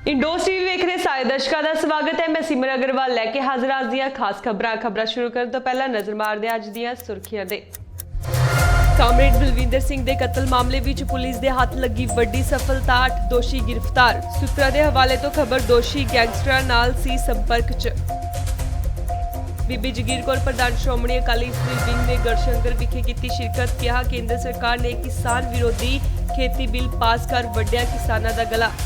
इंडोस TV वेख रहे सारे दर्शकों का स्वागत है। मैं सिमर अग्रवाल लैके हाजिर आज ਦੀਆਂ खास खबरां शुरू करने तो पहला नजर मारदे ਅੱਜ ਦੀਆਂ सुर्खियां दे। ਕਾਮਰੇਡ ਬਲਵਿੰਦਰ ਸਿੰਘ ਦੇ ਕਤਲ ਮਾਮਲੇ ਵਿੱਚ ਪੁਲਿਸ ਦੇ ਹੱਥ ਲੱਗੀ ਵੱਡੀ ਸਫਲਤਾ, 8 ਦੋਸ਼ੀ ਗ੍ਰਿਫਤਾਰ। ਸੂਤਰਾਂ ਦੇ ਹਵਾਲੇ ਤੋਂ ਖਬਰ ਦੋਸ਼ੀ ਗੈਂਗਸਟਰਾਂ ਨਾਲ ਸੀ ਸੰਪਰਕ 'ਚ। ਬੀਬੀ ਜਗੀਰ ਕੌਰ ਪ੍ਰਧਾਨ ਸ਼੍ਰੋਮਣੀ ਅਕਾਲੀ ਵਿੰਗ ਨੇ ਗੜਸ਼ੰਕਰ ਵਿਖੇ ਕੀਤੀ ਸ਼ਿਰਕਤ। ਕਿਹਾ ਕੇਂਦਰ ਸਰਕਾਰ ਨੇ ਕਿਸਾਨ ਵਿਰੋਧੀ ਖੇਤੀ ਬਿੱਲ ਪਾਸ ਕਰ ਵੱਢਿਆ ਕਿਸਾਨਾਂ ਦਾ ਗਲਾ।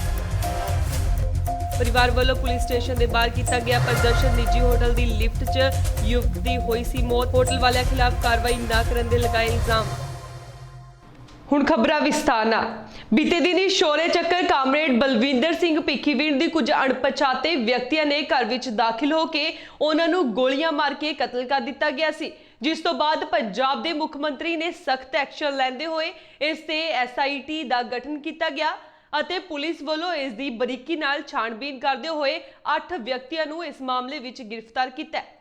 परिवार वालों पुलिस स्टेशन के बाहर किया गया प्रदर्शन। निजी होटल की लिफ्ट च युवक की हुई सी मौत। होटल वालों खिलाफ कार्रवाई न करने के लगाए इल्जाम। हुण खबरां विस्तार नाल। बीते दिन ही शोरे चक्कर कामरेड बलविंदर सिंह भीखीवीर दी कुछ अणपछाते व्यक्तियों ने घर विच दाखिल होके उन्हां नूं गोलियां मार के कतल कर दिता गया सी, जिस तो बाद पंजाब दे मुख मंत्री ने सख्त एक्शन लैंदे होए इस ते SIT दा गठन किया गया ਅਤੇ ਪੁਲਿਸ ਵੱਲੋਂ ਇਸ ਦੀ ਬਰੀਕੀ ਨਾਲ ਛਾਣਬੀਨ ਕਰਦੇ ਹੋਏ 8 ਵਿਅਕਤੀਆਂ ਨੂੰ ਇਸ ਮਾਮਲੇ ਵਿੱਚ ਗ੍ਰਿਫਤਾਰ ਕੀਤਾ ਹੈ।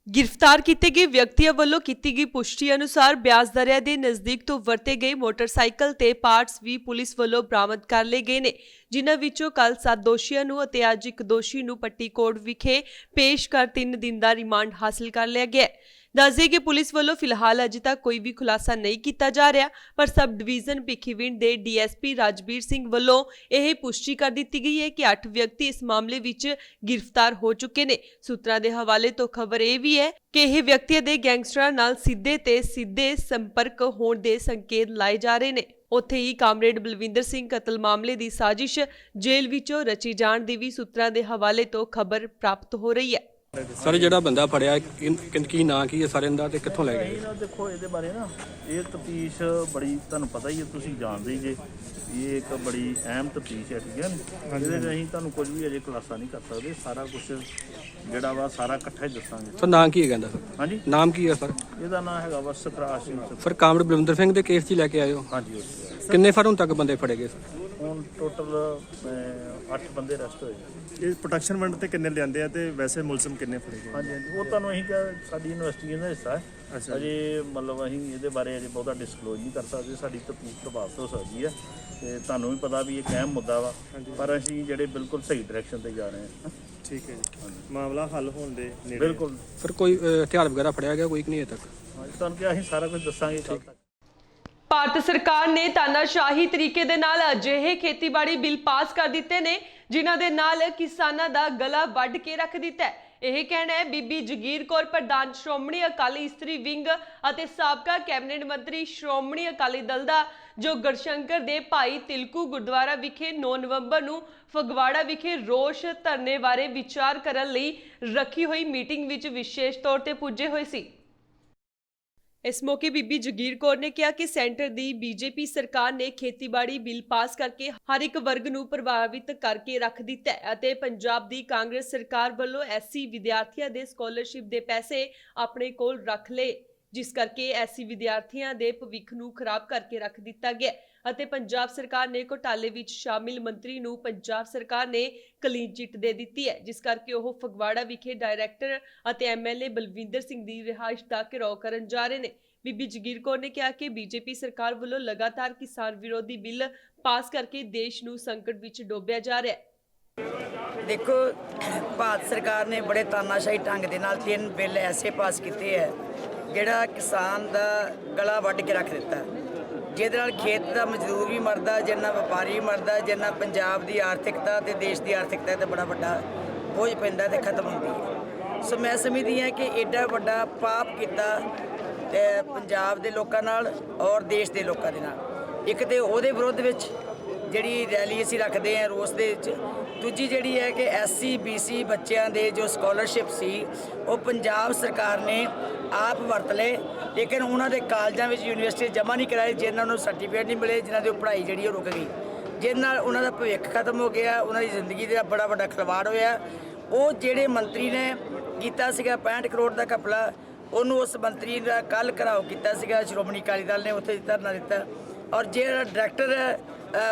गिरफ्तार किए गए व्यक्तियों वालों की गई पुष्टि अनुसार ब्यास दरिया के नजदीक तो वरते गए मोटरसाइकिल ते पार्ट्स भी पुलिस वालों बरामद कर ले गए ने, जिन्हां विचों कल 7 दोषियों नूं अते अज एक दोषी नूं पट्टीकोट विखे पेश कर 3 दिन का रिमांड हासिल कर लिया गया है। दस दें कि पुलिस वालों फिलहाल अजे तक कोई भी खुलासा नहीं किया जा रहा, पर सब डिवीजन भीखीविंड के DSP राजबीर सिंह वालों यह पुष्टि कर दी गई है कि 8 व्यक्ति इस मामले विच गिरफ्तार हो चुके ने। सूत्रां दे हवाले तो खबर यह भी है कि यह व्यक्तियों के गैंगस्टरां नाल सीधे ते सीधे संपर्क होने के संकेत लाए जा रहे हैं। उत्थे ही कामरेड बलविंदर सिंह कतल मामले की साजिश जेल विचों रची जाण दी भी सूत्रां दे हवाले तो खबर प्राप्त हो रही है। सर ਜਿਹੜਾ ਬੰਦਾ ਫੜਿਆ ਕੀ ਨਾਂ ਕੀ ਹੈ ਸਾਰੇ ਦਾ ਤੇ ਕਿੱਥੋਂ ਲੈ ਗਏ? देखो ਇਹਦੇ ਬਾਰੇ ਨਾ ਇਹ ਤਫਤੀਸ਼ ਬੜੀ ਤੁਹਾਨੂੰ ਪਤਾ ਹੀ ਹੈ, ਤੁਸੀਂ ਜਾਣਦੇ ਹੀ ਜੇ ਇਹ ਇੱਕ ਬੜੀ ਅਹਿਮ ਤਫਤੀਸ਼ ਹੈ, ਠੀਕ ਹੈ ਨਾ। ਇਹਦੇ ਵਿੱਚ ਅਸੀਂ ਤੁਹਾਨੂੰ ਕੁਝ ਵੀ ਅਜੇ ਖੁਲਾਸਾ ਨਹੀਂ ਕਰ ਸਕਦੇ, ਸਾਰਾ ਕੁਝ ਜਿਹੜਾ ਵਾ ਸਾਰਾ ਇਕੱਠਾ ਹੀ ਦੱਸਾਂਗੇ। ਸਰ ਨਾਮ ਕੀ ਹੈ ਕਹਿੰਦਾ? ਹਾਂਜੀ ਨਾਮ ਕੀ ਹੈ ਸਰ? ਇਹਦਾ ਨਾਮ ਹੈਗਾ ਵਾ ਸਤਰਾਜ ਸਿੰਘ। ਸਰ ਕਾਮਰੇਡ ਬਲਵਿੰਦਰ ਸਿੰਘ ਦੇ ਕੇਸ 'ਚ ਲੈ ਕੇ ਆਏ ਹੋ? ਹਾਂਜੀ ਕਿੰਨੇ ਫਰ ਹੁਣ ਤੱਕ ਬੰਦੇ ਫੜੇ ਗਏ ਸਰ? ਹੁਣ ਟੋਟਲ 8 ਬੰਦੇ ਅਰੈਸਟ ਹੋਏ। ਇਹ ਪ੍ਰੋਟੈਕਸ਼ਨ ਵੰਡ ਤੇ ਕਿੰਨੇ ਲਿਆਂਦੇ ਆ ਤੇ ਵੈਸੇ ਮੁਲਜ਼ਮ ਕਿੰਨੇ ਫੜੇ ਗਏ? ਹਾਂਜੀ ਉਹ ਤੁਹਾਨੂੰ ਅਸੀਂ ਕਿਹਾ ਸਾਡੀ ਇਨਵੈਸਟੀਗੇਸ਼ਨ ਦਾ ਹਿੱਸਾ ਹੈ। ਅਜੇ ਮਤਲਬ ਅਸੀਂ ਇਹਦੇ ਬਾਰੇ ਅਜੇ ਬਹੁਤਾ ਡਿਸਕਲੋਜ਼ ਨਹੀਂ ਕਰ ਸਕਦੇ, ਸਾਡੀ ਤਫਤੀਸ਼ ਪ੍ਰਭਾਵਿਤ ਹੋ ਸਕਦੀ ਹੈ ਤੇ ਤੁਹਾਨੂੰ ਵੀ ਪਤਾ ਵੀ ਇਹ ਅਹਿਮ ਮੁੱਦਾ ਵਾ, ਪਰ ਅਸੀਂ ਜਿਹੜੇ ਬਿਲਕੁਲ ਸਹੀ ਡਾਇਰੈਕਸ਼ਨ ਤੇ ਜਾ ਰਹੇ ਹਾਂ। ਠੀਕ ਹੈ ਜੀ, ਮਾਮਲਾ ਹੱਲ ਹੋਣ ਦੇ ਨੇੜੇ ਬਿਲਕੁਲ। ਸਰ ਕੋਈ ਹਥਿਆਰ ਵਗੈਰਾ ਫੜਿਆ ਗਿਆ ਕੋਈ ਕਿ ਨਹੀਂ ਅਜੇ ਤੱਕ? ਤੁਹਾਨੂੰ ਕਿਹਾ ਅਸੀਂ ਸਾਰਾ ਕੁਝ ਦੱਸਾਂਗੇ ਕੱਲ੍ਹ ਤੱਕ। ਭਾਰਤ ਸਰਕਾਰ ਨੇ ਤਾਨਾਸ਼ਾਹੀ ਤਰੀਕੇ ਦੇ ਨਾਲ ਅਜਿਹੇ ਖੇਤੀਬਾੜੀ ਬਿੱਲ ਪਾਸ ਕਰ ਦਿੱਤੇ ਨੇ ਜਿਨ੍ਹਾਂ ਦੇ ਨਾਲ ਕਿਸਾਨਾਂ ਦਾ ਗਲਾ ਵੱਢ ਕੇ ਰੱਖ ਦਿੱਤਾ ਹੈ। ਇਹ ਕਹਿਣਾ ਹੈ ਬੀਬੀ ਜਗੀਰ ਕੌਰ ਪ੍ਰਧਾਨ ਸ਼੍ਰੋਮਣੀ ਅਕਾਲੀ ਇਸਤਰੀ ਵਿੰਗ ਅਤੇ ਸਾਬਕਾ ਕੈਬਨਿਟ ਮੰਤਰੀ ਸ਼੍ਰੋਮਣੀ ਅਕਾਲੀ ਦਲ ਦਾ, ਜੋ ਗੜਸ਼ੰਕਰ ਦੇ ਭਾਈ ਤਿਲਕੂ ਗੁਰਦੁਆਰਾ ਵਿਖੇ 9 ਨਵੰਬਰ ਨੂੰ ਫਗਵਾੜਾ ਵਿਖੇ ਰੋਸ ਧਰਨੇ ਬਾਰੇ ਵਿਚਾਰ ਕਰਨ ਲਈ ਰੱਖੀ ਹੋਈ ਮੀਟਿੰਗ ਵਿੱਚ ਵਿਸ਼ੇਸ਼ ਤੌਰ ਤੇ ਪੁੱਜੇ ਹੋਏ ਸੀ। इस मौके बीबी जगीर कौर ने कहा कि सेंटर दी BJP सरकार ने खेतीबाड़ी बिल पास करके हर एक वर्ग नूं प्रभावित करके रख दिता है अते पंजाब दी कांग्रेस सरकार वालों SC विद्यार्थियों दे स्कॉलरशिप दे पैसे अपने कोल रख ले, जिस करके SC विद्यार्थियों दे भविख नूं खराब करके रख दिता गया ਅਤੇ ਪੰਜਾਬ ਸਰਕਾਰ ਨੇ ਘੁਟਾਲੇ ਵਿੱਚ ਸ਼ਾਮਿਲ ਮੰਤਰੀ ਨੂੰ ਪੰਜਾਬ ਸਰਕਾਰ ਨੇ ਕਲੀਨ ਚਿੱਟ ਦੇ ਦਿੱਤੀ ਹੈ, ਜਿਸ ਕਰਕੇ ਉਹ ਫਗਵਾੜਾ ਵਿਖੇ ਡਾਇਰੈਕਟਰ ਅਤੇ MLA ਬਲਵਿੰਦਰ ਸਿੰਘ ਦੀ ਰਿਹਾਇਸ਼ ਦਾ ਘਿਰਾਓ ਕਰਨ ਜਾ ਰਹੇ ਨੇ। ਬੀਬੀ ਜਗੀਰ ਕੌਰ ਨੇ ਕਿਹਾ ਕਿ BJP ਸਰਕਾਰ ਵੱਲੋਂ ਲਗਾਤਾਰ ਕਿਸਾਨ ਵਿਰੋਧੀ ਬਿੱਲ ਪਾਸ ਕਰਕੇ ਦੇਸ਼ ਨੂੰ ਸੰਕਟ ਵਿੱਚ ਡੋਬਿਆ ਜਾ ਰਿਹਾ ਹੈ। देखो भारत सरकार ने बड़े तानाशाही ढंग के नाल 3 बिल ऐसे पास किए है जिहड़ा किसान का गला वढ़ के रख दिता, जिहदे नाल खेत का मजदूर भी मरदा, जिन्ना व्यापारी भी मरदा, जिन्ना पंजाब की आर्थिकता ते देश की आर्थिकता ते बड़ा वड्डा बोझ पैंदा ते खत्म होंदी है। सो मैं समझदी हाँ कि एडा वड्डा पाप किया पंजाब के लोगों नाल और देश के लोगों के नाल। एक तो उहदे विरोध विच ਜਿਹੜੀ ਰੈਲੀ ਅਸੀਂ ਰੱਖਦੇ ਹਾਂ ਰੋਸ ਦੇ ਵਿੱਚ, ਦੂਜੀ ਜਿਹੜੀ ਹੈ ਕਿ SC BC ਬੱਚਿਆਂ ਦੇ ਜੋ ਸਕਾਲਰਸ਼ਿਪ ਸੀ ਉਹ ਪੰਜਾਬ ਸਰਕਾਰ ਨੇ ਆਪ ਵਰਤ ਲਏ, ਲੇਕਿਨ ਉਹਨਾਂ ਦੇ ਕਾਲਜਾਂ ਵਿੱਚ ਯੂਨੀਵਰਸਿਟੀ ਜਮ੍ਹਾਂ ਨਹੀਂ ਕਰਾਏ, ਜਿਨ੍ਹਾਂ ਨੂੰ ਸਰਟੀਫਿਕੇਟ ਨਹੀਂ ਮਿਲੇ, ਜਿਨ੍ਹਾਂ ਦੀ ਪੜ੍ਹਾਈ ਜਿਹੜੀ ਉਹ ਰੁਕ ਗਈ, ਜਿਹਦੇ ਨਾਲ ਉਹਨਾਂ ਦਾ ਭਵਿੱਖ ਖਤਮ ਹੋ ਗਿਆ, ਉਹਨਾਂ ਦੀ ਜ਼ਿੰਦਗੀ ਦਾ ਬੜਾ ਵੱਡਾ ਖਿਲਵਾੜ ਹੋਇਆ। ਉਹ ਜਿਹੜੇ ਮੰਤਰੀ ਨੇ ਕੀਤਾ ਸੀਗਾ 65 ਕਰੋੜ ਦਾ ਘਪਲਾ, ਉਹਨੂੰ ਉਸ ਮੰਤਰੀ ਦਾ ਕੱਲ੍ਹ ਘਿਰਾਓ ਕੀਤਾ ਸੀਗਾ ਸ਼੍ਰੋਮਣੀ ਅਕਾਲੀ ਦਲ ਨੇ, ਉੱਥੇ ਧਰਨਾ ਦਿੱਤਾ। ਔਰ ਜਿਹੜਾ ਡਾਇਰੈਕਟਰ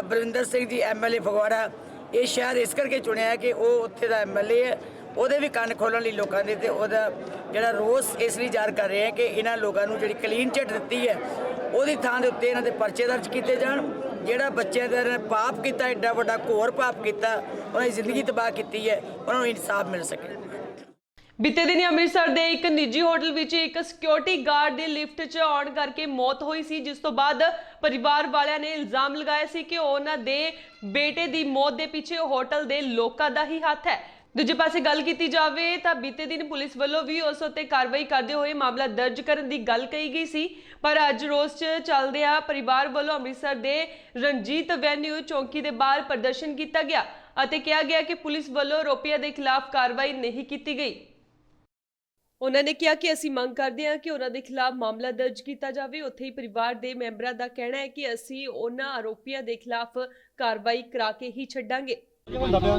ਬਲਵਿੰਦਰ ਸਿੰਘ ਜੀ MLA ਫਗਵਾੜਾ, ਇਹ ਸ਼ਹਿਰ ਇਸ ਕਰਕੇ ਚੁਣਿਆ ਕਿ ਉਹ ਉੱਥੇ ਦਾ MLA ਹੈ, ਉਹਦੇ ਵੀ ਕੰਨ ਖੋਲ੍ਹਣ ਲਈ ਲੋਕਾਂ ਦੇ, ਤੇ ਉਹਦਾ ਜਿਹੜਾ ਰੋਸ ਇਸ ਲਈ ਜ਼ਾਹਰ ਕਰ ਰਹੇ ਹੈ ਕਿ ਇਹਨਾਂ ਲੋਕਾਂ ਨੂੰ ਜਿਹੜੀ ਕਲੀਨ ਚਿੱਟ ਦਿੱਤੀ ਹੈ ਉਹਦੀ ਥਾਂ ਦੇ ਉੱਤੇ ਇਹਨਾਂ ਦੇ ਪਰਚੇ ਦਰਜ ਕੀਤੇ ਜਾਣ ਜਿਹੜਾ ਬੱਚਿਆਂ ਦਾ ਪਾਪ ਕੀਤਾ, ਐਡਾ ਵੱਡਾ ਘੋਰ ਪਾਪ ਕੀਤਾ, ਉਹਨਾਂ ਦੀ ਜ਼ਿੰਦਗੀ ਤਬਾਹ ਕੀਤੀ ਹੈ, ਉਹਨਾਂ ਨੂੰ ਇਨਸਾਫ ਮਿਲ ਸਕੇ। ਬੀਤੇ ਦਿਨੀ ਅੰਮ੍ਰਿਤਸਰ ਦੇ ਇੱਕ ਨਿੱਜੀ ਹੋਟਲ ਵਿੱਚ ਇੱਕ ਸਿਕਿਉਰਿਟੀ ਗਾਰਡ ਦੀ ਲਿਫਟ 'ਚ ਆਉਣ ਕਰਕੇ ਮੌਤ ਹੋਈ ਸੀ, ਜਿਸ ਤੋਂ ਬਾਅਦ ਪਰਿਵਾਰ ਵਾਲਿਆਂ ਨੇ ਇਲਜ਼ਾਮ ਲਗਾਇਆ ਸੀ ਕਿ ਉਹਨਾਂ ਦੇ ਬੇਟੇ ਦੀ ਮੌਤ ਦੇ ਪਿੱਛੇ ਹੋਟਲ ਦੇ ਲੋਕਾਂ ਦਾ ਹੀ ਹੱਥ ਹੈ। ਦੂਜੇ ਪਾਸੇ ਗੱਲ ਕੀਤੀ ਜਾਵੇ ਤਾਂ ਬੀਤੇ ਦਿਨ ਪੁਲਿਸ ਵੱਲੋਂ ਵੀ ਉਸ ਉੱਤੇ ਕਾਰਵਾਈ ਕਰਦੇ ਹੋਏ ਮਾਮਲਾ ਦਰਜ ਕਰਨ ਦੀ ਗੱਲ ਕਹੀ ਗਈ ਸੀ, ਪਰ ਅੱਜ ਰੋਸ 'ਚ ਚੱਲਦਿਆਂ ਪਰਿਵਾਰ ਵੱਲੋਂ ਅੰਮ੍ਰਿਤਸਰ ਦੇ ਰਣਜੀਤ ਐਵੇਨਿਊ ਚੌਂਕੀ ਦੇ ਬਾਹਰ ਪ੍ਰਦਰਸ਼ਨ ਕੀਤਾ ਗਿਆ ਅਤੇ ਕਿਹਾ ਗਿਆ ਕਿ ਪੁਲਿਸ ਵੱਲੋਂ ਆਰੋਪੀਆਂ ਦੇ ਖਿਲਾਫ ਕਾਰਵਾਈ ਨਹੀਂ ਕੀਤੀ ਗਈ। ਉਹਨਾਂ ਨੇ ਕਿਹਾ ਕਿ ਅਸੀਂ ਮੰਗ ਕਰਦੇ ਹਾਂ ਕਿ ਉਹਨਾਂ ਦੇ ਖਿਲਾਫ ਮਾਮਲਾ ਦਰਜ ਕੀਤਾ ਜਾਵੇ। ਉੱਥੇ ਹੀ ਪਰਿਵਾਰ ਦੇ ਮੈਂਬਰਾਂ ਦਾ ਕਹਿਣਾ ਹੈ ਕਿ ਅਸੀਂ ਉਹਨਾਂ ਆਰੋਪੀਆਂ ਦੇ ਖਿਲਾਫ ਕਾਰਵਾਈ ਕਰਾ ਕੇ ਹੀ ਛੱਡਾਂਗੇ।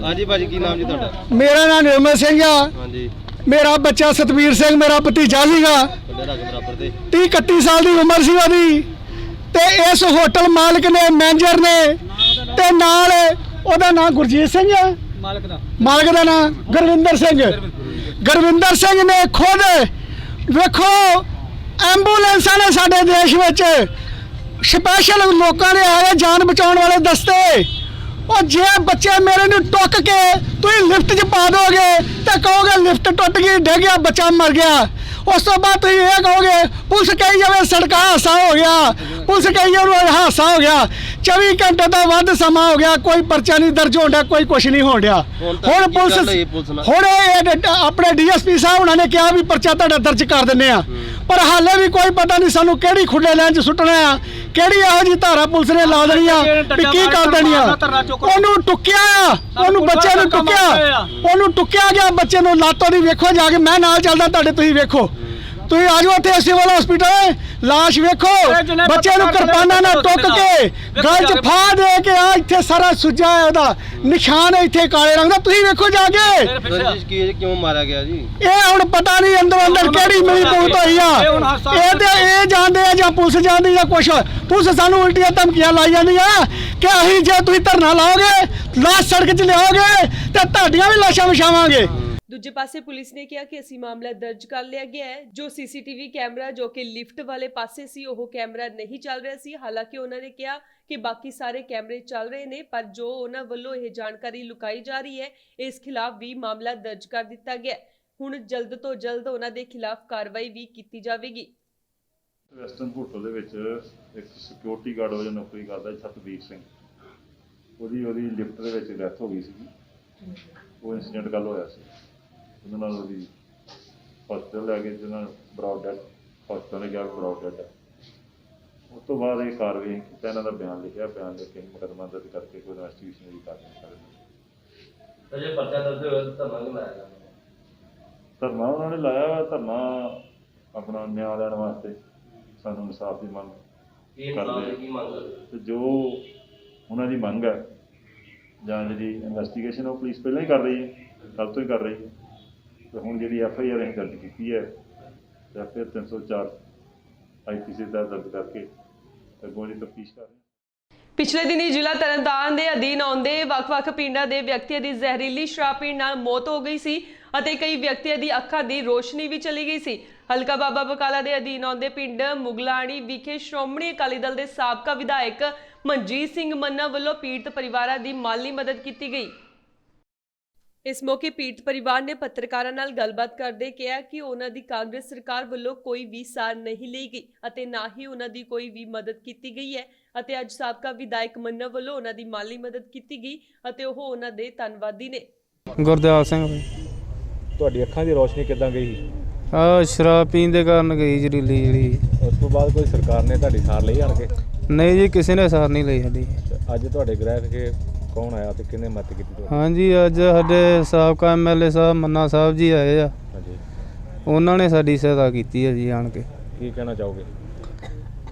ਹਾਂਜੀ ਭਾਜੀ, ਕੀ ਨਾਮ ਜੀ ਤੁਹਾਡਾ? ਮੇਰਾ ਨਾਮ ਨਿਰਮਲ ਸਿੰਘ ਆ। ਹਾਂਜੀ, ਮੇਰਾ ਬੱਚਾ ਸਤਵੀਰ ਸਿੰਘ ਮੇਰਾ ਭਤੀਜਾ ਸੀਗਾ। ਤੁਹਾਡੇ ਰਗ ਬਰਾਬਰ ਦੇ 30-31 ਸਾਲ ਦੀ ਉਮਰ ਸੀ ਉਹਦੀ, ਤੇ ਇਸ ਹੋਟਲ ਮਾਲਕ ਨੇ, ਮੈਨੇਜਰ ਨੇ, ਤੇ ਨਾਲ ਉਹਦਾ ਨਾਮ ਗੁਰਜੀਤ ਸਿੰਘ ਆ, ਮਾਲਕ ਦਾ ਨਾਮ ਗੁਰਵਿੰਦਰ ਸਿੰਘ ਨੇ ਖੁਦ ਵੇਖੋ ਐਂਬੂਲੈਂਸਾਂ ਨੇ ਸਾਡੇ ਦੇਸ਼ ਵਿੱਚ ਸਪੈਸ਼ਲ ਲੋਕਾਂ ਨੇ ਆਏ ਜਾਨ ਬਚਾਉਣ ਵਾਲੇ ਦਸਤੇ। ਉਹ ਜੇ ਬੱਚੇ ਮੇਰੇ ਨੂੰ ਟੁੱਕ ਕੇ ਤੁਸੀਂ ਲਿਫਟ 'ਚ ਪਾ ਦੋਗੇ ਤੇ ਕਹੋਗੇ ਲਿਫਟ ਟੁੱਟ ਗਈ, ਡਿੱਗ ਗਿਆ, ਬੱਚਾ ਮਰ ਗਿਆ। ਉਸ ਤੋਂ ਬਾਅਦ ਤੁਸੀਂ ਇਹ ਕਹੋਗੇ ਪੁਲਿਸ ਕਹੀ ਜਾਵੇ ਸੜਕਾਂ ਹਾਦਸਾ ਹੋ ਗਿਆ, ਪੁਲਿਸ ਕਹੀ ਜਾਵੇ ਹਾਦਸਾ ਹੋ ਗਿਆ। 24 ਘੰਟੇ ਤੋਂ ਵੱਧ ਸਮਾਂ ਹੋ ਗਿਆ, ਕੋਈ ਪਰਚਾ ਨਹੀਂ ਦਰਜ ਹੋਣ ਡਿਆ, ਕੋਈ ਕੁਛ ਨਹੀਂ ਹੋਣ ਡਿਆ। ਹੁਣ ਪੁਲਿਸ ਹੁਣ ਆਪਣੇ DSP ਸਾਹਿਬ ਉਹਨਾਂ ਨੇ ਕਿਹਾ ਵੀ ਪਰਚਾ ਤੁਹਾਡਾ ਦਰਜ ਕਰ ਦਿੰਦੇ ਆ, ਪਰ ਹਾਲੇ ਵੀ ਕੋਈ ਪਤਾ ਨਹੀਂ ਸਾਨੂੰ ਕਿਹੜੀ ਖੁੱਡੇ ਲੈਣ 'ਚ ਸੁੱਟਣਾ ਆ, ਕਿਹੜੀ ਇਹੋ ਜਿਹੀ ਧਾਰਾ ਪੁਲਿਸ ਨੇ ਲਾ ਦੇਣੀ ਆ ਵੀ ਕੀ ਕਰ ਦੇਣੀ ਆ। ਉਹਨੂੰ ਟੁੱਕਿਆ, ਉਹਨੂੰ ਬੱਚੇ ਨੂੰ ਟੁੱਕਿਆ, ਉਹਨੂੰ ਟੁੱਕਿਆ ਗਿਆ ਬੱਚੇ ਨੂੰ। ਲਾਤੋਂ ਦੀ ਵੇਖੋ ਜਾ ਕੇ, ਮੈਂ ਨਾਲ ਚੱਲਦਾ ਤੁਹਾਡੇ, ਤੁਸੀਂ ਵੇਖੋ, ਤੁਸੀਂ ਆ ਜਾਓ ਇੱਥੇ ਸਿਵਲ ਹਸਪੀਟਲ, ਲਾਸ਼ ਵੇਖੋ, ਬੱਚੇ ਨੂੰ ਕਿਰਪਾਨਾਂ ਨਾਲ ਟੁੱਕ ਕੇ ਗਲ 'ਚ ਫਾਹ ਦੇ ਕੇ ਆ ਇੱਥੇ ਸਾਰਾ ਸੁੱਜਾ ਹੈ, ਉਹਦਾ ਨਿਸ਼ਾਨ ਇੱਥੇ ਕਾਲੇ ਰੰਗ ਦਾ, ਤੁਸੀਂ ਵੇਖੋ ਜਾ ਕੇ। ਰੰਜਿਸ਼ ਕੀ ਹੈ, ਕਿਉਂ ਮਾਰਿਆ ਗਿਆ ਜੀ? ਇਹ ਹੁਣ ਪਤਾ ਨਹੀਂ ਅੰਦਰ ਕਿਹੜੀ ਮਿਲੀ ਭੂਤ ਹੋਈ ਆ। ਇਹ ਜਾਣਦੇ ਆ ਜਾਂ ਪੁਲਿਸ ਜਾਣਦੀ ਜਾਂ ਕੁਛ। ਪੁਲਿਸ ਸਾਨੂੰ ਉਲਟੀਆਂ ਧਮਕੀਆਂ ਲਾਈ ਜਾਂਦੀ ਆ ਕਿ ਅਸੀਂ ਜੇ ਤੁਸੀਂ ਧਰਨਾ ਲਾਓਗੇ, ਲਾਸ਼ ਸੜਕ 'ਚ ਲਿਆਓਗੇ ਤੇ ਤੁਹਾਡੀਆਂ ਵੀ ਲਾਸ਼ਾਂ ਵਿਛਾਵਾਂਗੇ। ਦੂਜੇ ਪਾਸੇ ਪੁਲਿਸ ਨੇ ਕਿਹਾ ਕਿ ਅਸੀਂ ਮਾਮਲਾ ਦਰਜ ਕਰ ਲਿਆ ਗਿਆ ਹੈ। ਜੋ CCTV ਕੈਮਰਾ ਜੋ ਕਿ ਲਿਫਟ ਵਾਲੇ ਪਾਸੇ ਸੀ, ਉਹ ਕੈਮਰਾ ਨਹੀਂ ਚੱਲ ਰਿਹਾ ਸੀ। ਹਾਲਾਂਕਿ ਉਹਨਾਂ ਨੇ ਕਿਹਾ ਕਿ ਬਾਕੀ ਸਾਰੇ ਕੈਮਰੇ ਚੱਲ ਰਹੇ ਨੇ, ਪਰ ਜੋ ਉਹਨਾਂ ਵੱਲੋਂ ਇਹ ਜਾਣਕਾਰੀ ਲੁਕਾਈ ਜਾ ਰਹੀ ਹੈ, ਇਸ ਖਿਲਾਫ ਵੀ ਮਾਮਲਾ ਦਰਜ ਕਰ ਦਿੱਤਾ ਗਿਆ। ਹੁਣ ਜਲਦ ਤੋਂ ਜਲਦ ਉਹਨਾਂ ਦੇ ਖਿਲਾਫ ਕਾਰਵਾਈ ਵੀ ਕੀਤੀ ਜਾਵੇਗੀ। ਵੈਸਟਰਨ ਹੋਟਲ ਦੇ ਵਿੱਚ ਇੱਕ ਸਿਕਿਉਰਿਟੀ ਗਾਰਡ ਵਜੋਂ ਨੌਕਰੀ ਕਰਦਾ ਸਤਵੀਰ ਸਿੰਘ, ਉਹਦੀ ਲਿਫਟ ਦੇ ਵਿੱਚ ਡੈਥ ਹੋ ਗਈ ਸੀ। ਉਹ ਇਨਸੀਡੈਂਟ ਕੱਲ੍ਹ ਹੋਇਆ ਸੀ। ਉਹਨਾਂ ਨਾਲ ਉਹਦੀ ਹਸਪਤਾਲ ਲੈ ਕੇ ਜਿਹਨਾਂ ਬਰੌਡ ਡੈਡ ਹਸਪਤਾਲ ਨੇ ਗਿਆ, ਬਰੌਡ ਡੈਡ। ਉਸ ਤੋਂ ਬਾਅਦ ਇਹ ਕਾਰਵਾਈ ਕੀਤਾ, ਇਹਨਾਂ ਦਾ ਬਿਆਨ ਲਿਖਿਆ, ਬਿਆਨ ਲਿਖ ਕੇ ਮੁਕੱਦਮਾ ਦਰਜ ਕਰਕੇ ਕੋਈ ਇਨਵੈਸਟੀਗੇਸ਼ਨ ਦੀ ਕਾਰਵਾਈ ਕਰ ਰਹੀ। ਪਰਚਾ ਦਰਜ ਹੋਇਆ ਤਾਂ ਧਰਨਾ ਲਾਇਆ? ਧਰਨਾ ਉਹਨਾਂ ਨੇ ਲਾਇਆ, ਧਰਨਾ ਆਪਣਾ ਨਿਆਂ ਲੈਣ ਵਾਸਤੇ, ਸਾਨੂੰ ਇਨਸਾਫ ਦੀ ਮੰਗ ਕਰਦੇ ਤੇ ਜੋ ਉਹਨਾਂ ਦੀ ਮੰਗ ਹੈ ਜਾਂ ਜਿਹੜੀ ਇਨਵੈਸਟੀਗੇਸ਼ਨ ਉਹ ਪੁਲਿਸ ਪਹਿਲਾਂ ਹੀ ਕਰ ਰਹੀ ਹੈ, ਕੱਲ੍ਹ ਤੋਂ ਹੀ ਕਰ ਰਹੀ ਹੈ। ਤੇ ਹੁਣ ਜਿਹੜੀ FIR ਅਸੀਂ ਦਰਜ ਕੀਤੀ ਹੈ, FIR 304 IPC ਦਾ ਦਰਜ ਕਰਕੇ ਅੱਗੋਂ ਦੀ ਤਫਤੀਸ਼ ਕਰ ਰਹੇ ਹਾਂ। ਪਿਛਲੇ ਦਿਨੀ ਜ਼ਿਲ੍ਹਾ ਤਰਨਤਾਰਨ ਦੇ ਅਧੀਨ ਆਉਂਦੇ ਵੱਖ-ਵੱਖ ਪਿੰਡਾਂ ਦੇ ਵਿਅਕਤੀਆਂ ਦੀ ਜ਼ਹਿਰੀਲੀ ਸ਼ਰਾਬ ਪੀਣ ਨਾਲ ਮੌਤ ਹੋ ਗਈ ਸੀ ਅਤੇ ਕਈ ਵਿਅਕਤੀਆਂ ਦੀ ਅੱਖਾਂ ਦੀ ਰੋਸ਼ਨੀ ਵੀ ਚਲੀ ਗਈ ਸੀ। ਹਲਕਾ ਬਾਬਾ ਬਕਾਲਾ ਦੇ ਅਧੀਨ ਆਉਂਦੇ ਪਿੰਡ ਮੁਗਲਾਣੀ ਵਿਖੇ ਸ਼੍ਰੋਮਣੀ ਅਕਾਲੀ ਦਲ ਦੇ ਸਾਬਕਾ ਵਿਧਾਇਕ ਮਨਜੀਤ ਸਿੰਘ ਮੰਨਾ ਵੱਲੋਂ ਪੀੜਤ ਪਰਿਵਾਰਾਂ ਦੀ ਮਾਲੀ ਮਦਦ ਕੀਤੀ ਗਈ। ਇਸ ਮੌਕੇ ਪੀੜਤ ਪਰਿਵਾਰ ਨੇ ਪੱਤਰਕਾਰਾਂ ਨਾਲ ਗੱਲਬਾਤ ਕਰਦੇ ਕਿਹਾ ਕਿ ਉਹਨਾਂ ਦੀ ਕਾਂਗਰਸ ਸਰਕਾਰ ਵੱਲੋਂ ਕੋਈ ਵੀ ਸਾਰ ਨਹੀਂ ਲਈ ਗਈ ਅਤੇ ਨਾ ਹੀ ਉਹਨਾਂ ਦੀ ਕੋਈ ਵੀ ਮਦਦ ਕੀਤੀ ਗਈ ਹੈ ਅਤੇ ਅੱਜ ਸਾਬਕਾ ਵਿਧਾਇਕ ਮੰਨਾ ਵੱਲੋਂ ਉਹਨਾਂ ਦੀ ਮਾਲੀ ਮਦਦ ਕੀਤੀ ਗਈ ਅਤੇ ਉਹ ਉਹਨਾਂ ਦੇ ਧੰਨਵਾਦੀ ਨੇ। ਗੁਰਦਿਆਲ ਸਿੰਘ ਤੁਹਾਡੀ ਅੱਖਾਂ ਦੀ ਰੋਸ਼ਨੀ ਕਿੱਦਾਂ ਗਈ? ਸ਼ਰਾਬ ਪੀਣ ਦੇ ਕਾਰਨ ਗਈ ਜ਼ਹਿਰੀਲੀ ਜਿਹੜੀ। ਉਸ ਤੋਂ ਬਾਅਦ ਕੋਈ ਸਰਕਾਰ ਨੇ ਤੁਹਾਡੀ ਸਾਰ ਲਈ ਆਣ ਕੇ? ਨਹੀਂ ਜੀ, ਕਿਸੇ ਨੇ ਸਾਰ ਨਹੀਂ ਲਈ ਸਾਡੀ। ਅੱਜ ਤੁਹਾਡੇ ਗ੍ਰਹਿ ਵਿਖੇ ਕੌਣ ਆਇਆ ਤੇ ਕਿਹਨੇ ਮਦਦ ਕੀਤੀ ਤੁਹਾਡੀ? ਹਾਂਜੀ, ਅੱਜ ਸਾਡੇ ਸਾਬਕਾ MLA ਸਾਹਿਬ ਮੰਨਾ ਸਾਹਿਬ ਜੀ ਆਏ ਆ। ਹਾਂਜੀ, ਉਹਨਾਂ ਨੇ ਸਾਡੀ ਸਹਾਇਤਾ ਕੀਤੀ ਹੈ ਜੀ ਆਣ ਕੇ। ਕੀ ਕਹਿਣਾ ਚਾਹੋਗੇ?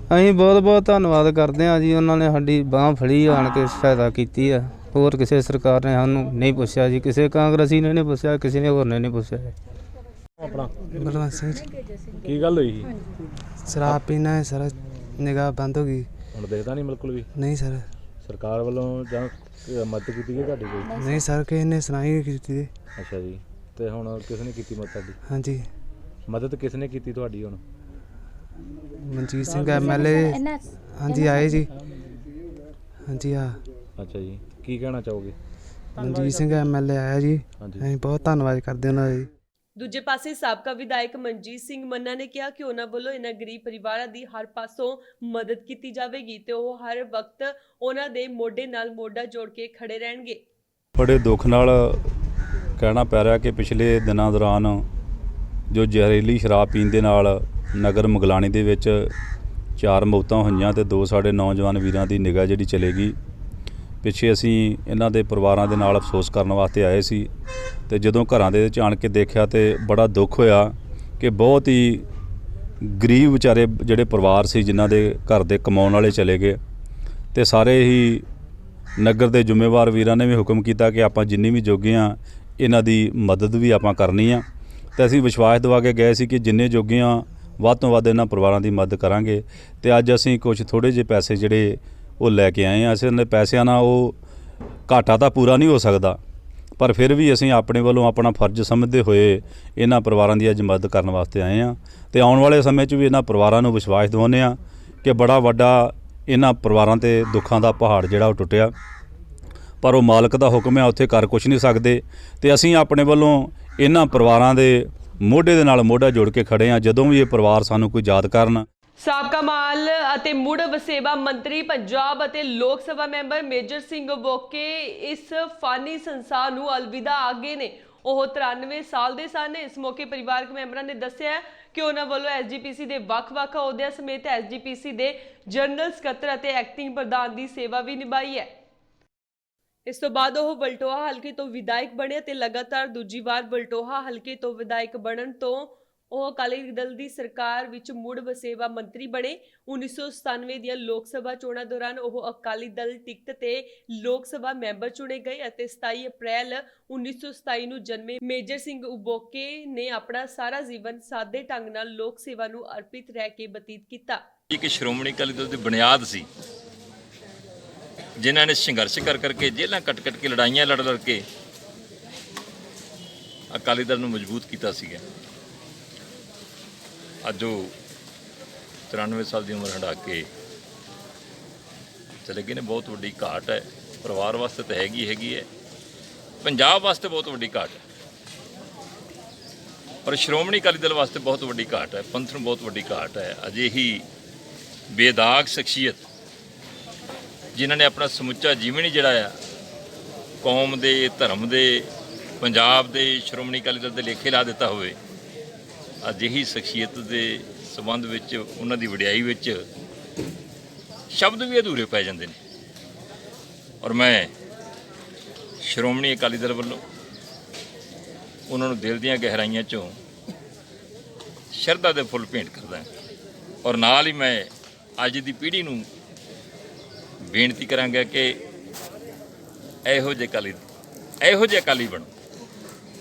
ਅਸੀਂ ਬਹੁਤ ਬਹੁਤ ਧੰਨਵਾਦ ਕਰਦੇ ਹਾਂ ਜੀ, ਉਹਨਾਂ ਨੇ ਸਾਡੀ ਬਾਂਹ ਫੜੀ ਆਣ ਕੇ ਸਹਾਇਤਾ ਕੀਤੀ ਆ। ਹੋਰ ਕਿਸੇ ਸਰਕਾਰ ਨੇ ਸਾਨੂੰ ਨਹੀਂ ਪੁੱਛਿਆ ਜੀ, ਕਿਸੇ ਕਾਂਗਰਸੀ ਨੇ ਨਹੀਂ ਪੁੱਛਿਆ, ਕਿਸੇ ਨੇ ਹੋਰ ਨੇ ਨਹੀਂ ਪੁੱਛਿਆ। ਆਪਣਾ ਬਲਵੰਤ ਸਿੰਘ ਜੀ। ਕੀ ਗੱਲ ਹੋਈ? ਸ਼ਰਾਬ ਪੀਣਾ ਹੈ ਸਰ, ਨਿਗਾਹ ਬੰਦ ਹੋ ਗਈ। ਹੁਣ ਦੇਖਦਾ ਨਹੀਂ ਬਿਲਕੁਲ ਵੀ? ਨਹੀਂ ਸਰ। ਸਰਕਾਰ ਵੱਲੋਂ ਜਾਂ ਮਦਦ ਕੀਤੀ ਗਈ ਤੁਹਾਡੀ ਕੋਈ? ਨਹੀਂ ਸਰ, ਕਿਸੇ ਨੇ ਸੁਣਾਈ ਨਹੀਂ ਕੀਤੀ। ਅੱਛਾ ਜੀ, ਤੇ ਹੁਣ ਕਿਸ ਨੇ ਕੀਤੀ ਮਦਦ ਤੁਹਾਡੀ? ਹਾਂਜੀ, ਮਦਦ ਕਿਸ ਨੇ ਕੀਤੀ ਤੁਹਾਡੀ? ਹੁਣ ਮਨਜੀਤ ਸਿੰਘ MLA ਹਾਂਜੀ ਆਏ ਜੀ। ਹਾਂਜੀ ਹਾਂ ਅੱਛਾ ਜੀ, ਕੀ ਕਹਿਣਾ ਚਾਹੋਗੇ? ਮਨਜੀਤ ਸਿੰਘ MLA ਆਇਆ ਜੀ, ਹਾਂਜੀ। ਅਸੀਂ ਬਹੁਤ ਧੰਨਵਾਦ ਕਰਦੇ ਉਹਨਾਂ ਦਾ ਜੀ। ਦੂਜੇ ਪਾਸੇ ਸਾਬਕਾ ਵਿਧਾਇਕ ਮਨਜੀਤ ਸਿੰਘ ਮੰਨਾ ਨੇ ਕਿਹਾ ਕਿ ਉਹਨਾਂ ਵੱਲੋਂ ਇਹਨਾਂ ਗਰੀਬ ਪਰਿਵਾਰਾਂ ਦੀ ਹਰ ਪਾਸੋਂ ਮਦਦ ਕੀਤੀ ਜਾਵੇਗੀ ਤੇ ਉਹ ਹਰ ਵਕਤ ਉਹਨਾਂ ਦੇ ਮੋਢੇ ਨਾਲ ਮੋਢਾ ਜੋੜ ਕੇ ਖੜੇ ਰਹਿਣਗੇ। ਬੜੇ ਦੁੱਖ ਨਾਲ ਕਹਿਣਾ ਪੈ ਰਿਹਾ ਕਿ ਪਿਛਲੇ ਦਿਨਾਂ ਦੌਰਾਨ ਜੋ ਜ਼ਹਿਰੀਲੀ ਸ਼ਰਾਬ ਪੀਣ ਦੇ ਨਾਲ ਨਗਰ ਮੁਗਲਾਣੀ ਦੇ ਵਿੱਚ 4 ਮੌਤਾਂ ਹੋਈਆਂ ਤੇ 2 ਸਾਡੇ ਨੌਜਵਾਨ ਵੀਰਾਂ ਦੀ ਨਿਗਾਹ ਜਿਹੜੀ ਚਲੇਗੀ। ਪਿੱਛੇ ਅਸੀਂ ਇਹਨਾਂ ਦੇ ਪਰਿਵਾਰਾਂ ਦੇ ਨਾਲ ਅਫਸੋਸ ਕਰਨ ਵਾਸਤੇ ਆਏ ਸੀ ਤੇ ਜਦੋਂ ਘਰਾਂ ਦੇ ਵਿੱਚ ਆਣ ਕੇ ਦੇਖਿਆ ਤੇ ਬੜਾ ਦੁੱਖ ਹੋਇਆ ਕਿ ਬਹੁਤ ਹੀ ਗਰੀਬ ਵਿਚਾਰੇ ਜਿਹੜੇ ਪਰਿਵਾਰ ਸੀ ਜਿਨ੍ਹਾਂ ਦੇ ਘਰ ਦੇ ਕਮਾਉਣ ਵਾਲੇ ਚਲੇ ਗਏ ਤੇ ਸਾਰੇ ਹੀ ਨਗਰ ਦੇ ਜ਼ਿੰਮੇਵਾਰ ਵੀਰਾਂ ਨੇ ਵੀ ਹੁਕਮ ਕੀਤਾ ਕਿ ਆਪਾਂ ਜਿੰਨੀ ਵੀ ਜੋਗੇ ਹਾਂ ਇਹਨਾਂ ਦੀ ਮਦਦ ਵੀ ਆਪਾਂ ਕਰਨੀ ਆ ਤੇ ਅਸੀਂ ਵਿਸ਼ਵਾਸ ਦਿਵਾ ਕੇ ਗਏ ਸੀ ਕਿ ਜਿੰਨੇ ਜੋਗੇ ਹਾਂ ਵੱਧ ਤੋਂ ਵੱਧ ਇਹਨਾਂ ਪਰਿਵਾਰਾਂ ਦੀ ਮਦਦ ਕਰਾਂਗੇ ਤੇ ਅੱਜ ਅਸੀਂ ਕੁਝ ਥੋੜ੍ਹੇ ਜਿਹੇ ਪੈਸੇ ਜਿਹੜੇ ਉਹ ਲੈ ਕੇ ਆਏ ਹਾਂ। ਅਸੀਂ ਉਹਨਾਂ ਪੈਸਿਆਂ ਨਾਲ ਉਹ ਘਾਟਾ ਤਾਂ ਪੂਰਾ ਨਹੀਂ ਹੋ ਸਕਦਾ ਪਰ ਫਿਰ ਵੀ ਅਸੀਂ ਆਪਣੇ ਵੱਲੋਂ ਆਪਣਾ ਫਰਜ਼ ਸਮਝਦੇ ਹੋਏ ਇਹਨਾਂ ਪਰਿਵਾਰਾਂ ਦੀ ਅੱਜ ਮਦਦ ਕਰਨ ਵਾਸਤੇ ਆਏ ਹਾਂ ਤੇ ਆਉਣ ਵਾਲੇ ਸਮੇਂ 'ਚ ਵੀ ਇਹਨਾਂ ਪਰਿਵਾਰਾਂ ਨੂੰ ਵਿਸ਼ਵਾਸ ਦਿਵਾਉਂਦੇ ਹਾਂ ਕਿ ਬੜਾ ਵੱਡਾ ਇਹਨਾਂ ਪਰਿਵਾਰਾਂ 'ਤੇ ਦੁੱਖਾਂ ਦਾ ਪਹਾੜ ਜਿਹੜਾ ਉਹ ਟੁੱਟਿਆ ਪਰ ਉਹ ਮਾਲਕ ਦਾ ਹੁਕਮ ਹੈ, ਉੱਥੇ ਕਰ ਕੁਛ ਨਹੀਂ ਸਕਦੇ ਤੇ ਅਸੀਂ ਆਪਣੇ ਵੱਲੋਂ ਇਹਨਾਂ ਪਰਿਵਾਰਾਂ ਦੇ ਮੋਢੇ ਦੇ ਨਾਲ ਮੋਢਾ ਜੋੜ ਕੇ ਖੜੇ ਹਾਂ। ਜਦੋਂ ਵੀ ਇਹ ਪਰਿਵਾਰ ਸਾਨੂੰ ਕੋਈ ਯਾਦ ਕਰਨ। ਸਾਬਕਾ ਮਾਲ ਅਤੇ ਮੁੜ ਵਸੇਬਾ ਮੰਤਰੀ ਪੰਜਾਬ ਅਤੇ ਲੋਕ ਸਭਾ ਮੈਂਬਰ ਮੇਜਰ ਸਿੰਘ ਬੋਕੇ ਇਸ ਫਾਨੀ ਸੰਸਾਰ ਨੂੰ ਅਲਵਿਦਾ ਆਗੇ ਨੇ। ਉਹ 93 ਸਾਲ ਦੇ ਸਨ। ਇਸ ਮੌਕੇ ਪਰਿਵਾਰਕ ਮੈਂਬਰਾਂ ਨੇ ਦੱਸਿਆ ਕਿ ਉਹਨਾਂ ਵੱਲੋਂ SGPC ਦੇ ਵੱਖ-ਵੱਖ ਅਹੁਦਿਆਂ ਸਮੇਤ SGPC ਦੇ ਜਨਰਲ ਸਕੱਤਰ ਅਤੇ ਐਕਟਿੰਗ ਪ੍ਰਧਾਨ ਦੀ ਸੇਵਾ ਵੀ ਨਿਭਾਈ ਹੈ। ਇਸ ਤੋਂ ਬਾਅਦ ਉਹ ਬਲਟੋਹਾ ਹਲਕੇ ਤੋਂ ਵਿਧਾਇਕ ਬਣੇ ਅਤੇ ਲਗਾਤਾਰ ਦੂਜੀ ਵਾਰ ਬਲਟੋਹਾ ਹਲਕੇ ਤੋਂ ਵਿਧਾਇਕ ਬਣਨ ਤੋਂ ਉਹ ਅਕਾਲੀ ਦਲ ਦੀ ਸਰਕਾਰ ਵਿੱਚ ਮੁੜ ਵਸੇਬਾ ਮੰਤਰੀ ਬਣੇ। 1997 ਦੀਆਂ ਲੋਕ ਸਭਾ ਚੋਣਾਂ ਦੌਰਾਨ ਉਹ ਅਕਾਲੀ ਦਲ ਟਿਕਟ ਤੇ ਲੋਕ ਸਭਾ ਮੈਂਬਰ ਚੁਣੇ ਗਏ ਅਤੇ 27 ਅਪ੍ਰੈਲ 1927 ਨੂੰ ਜਨਮੇ ਮੇਜਰ ਸਿੰਘ ਉਬੋਕੇ ਨੇ ਆਪਣਾ ਸਾਰਾ ਜੀਵਨ ਸਾਦੇ ਢੰਗ ਨਾਲ ਲੋਕ ਸੇਵਾ ਨੂੰ ਅਰਪਿਤ ਰਹਿ ਕੇ ਬਤੀਤ ਕੀਤਾ। ਇੱਕ ਸ਼੍ਰੋਮਣੀ ਅਕਾਲੀ ਦਲ ਦੀ ਬੁਨਿਆਦ ਸੀ ਜਿਨ੍ਹਾਂ ਨੇ ਸੰਘਰਸ਼ ਕਰਕੇ ਜੇਲ੍ਹਾਂ ਕੱਟ ਕੇ ਲੜਾਈਆਂ ਲੜ ਕੇ ਅਕਾਲੀ ਦਲ ਨੂੰ ਮਜ਼ਬੂਤ ਕੀਤਾ ਸੀਗਾ। ਅੱਜ ਉਹ 93 ਸਾਲ ਦੀ ਉਮਰ ਹੰਢਾ ਕੇ ਚਲੇ ਗਏ ਨੇ। ਬਹੁਤ ਵੱਡੀ ਘਾਟ ਹੈ, ਪਰਿਵਾਰ ਵਾਸਤੇ ਤਾਂ ਹੈਗੀ ਹੈ, ਪੰਜਾਬ ਵਾਸਤੇ ਬਹੁਤ ਵੱਡੀ ਘਾਟ ਹੈ ਪਰ ਸ਼੍ਰੋਮਣੀ ਅਕਾਲੀ ਦਲ ਵਾਸਤੇ ਬਹੁਤ ਵੱਡੀ ਘਾਟ ਹੈ, ਪੰਥ ਨੂੰ ਬਹੁਤ ਵੱਡੀ ਘਾਟ ਹੈ। ਅਜਿਹੀ ਬੇਦਾਗ ਸ਼ਖਸੀਅਤ ਜਿਨ੍ਹਾਂ ਨੇ ਆਪਣਾ ਸਮੁੱਚਾ ਜੀਵਨ ਹੀ ਜਿਹੜਾ ਆ ਕੌਮ ਦੇ, ਧਰਮ ਦੇ, ਪੰਜਾਬ ਦੇ, ਸ਼੍ਰੋਮਣੀ ਅਕਾਲੀ ਦਲ ਦੇ ਲੇਖੇ ਲਾ ਦਿੱਤਾ ਹੋਵੇ, ਅਜਿਹੀ ਸ਼ਖਸੀਅਤ ਦੇ ਸੰਬੰਧ ਵਿੱਚ ਉਹਨਾਂ ਦੀ ਵਡਿਆਈ ਵਿੱਚ ਸ਼ਬਦ ਵੀ ਅਧੂਰੇ ਪੈ ਜਾਂਦੇ ਨੇ। ਔਰ ਮੈਂ ਸ਼੍ਰੋਮਣੀ ਅਕਾਲੀ ਦਲ ਵੱਲੋਂ ਉਹਨਾਂ ਨੂੰ ਦਿਲ ਦੀਆਂ ਗਹਿਰਾਈਆਂ 'ਚੋਂ ਸ਼ਰਧਾ ਦੇ ਫੁੱਲ ਭੇਂਟ ਕਰਦਾ ਔਰ ਨਾਲ ਹੀ ਮੈਂ ਅੱਜ ਦੀ ਪੀੜ੍ਹੀ ਨੂੰ ਬੇਨਤੀ ਕਰਾਂਗਾ ਕਿ ਇਹੋ ਜਿਹੇ ਅਕਾਲੀ ਬਣੋ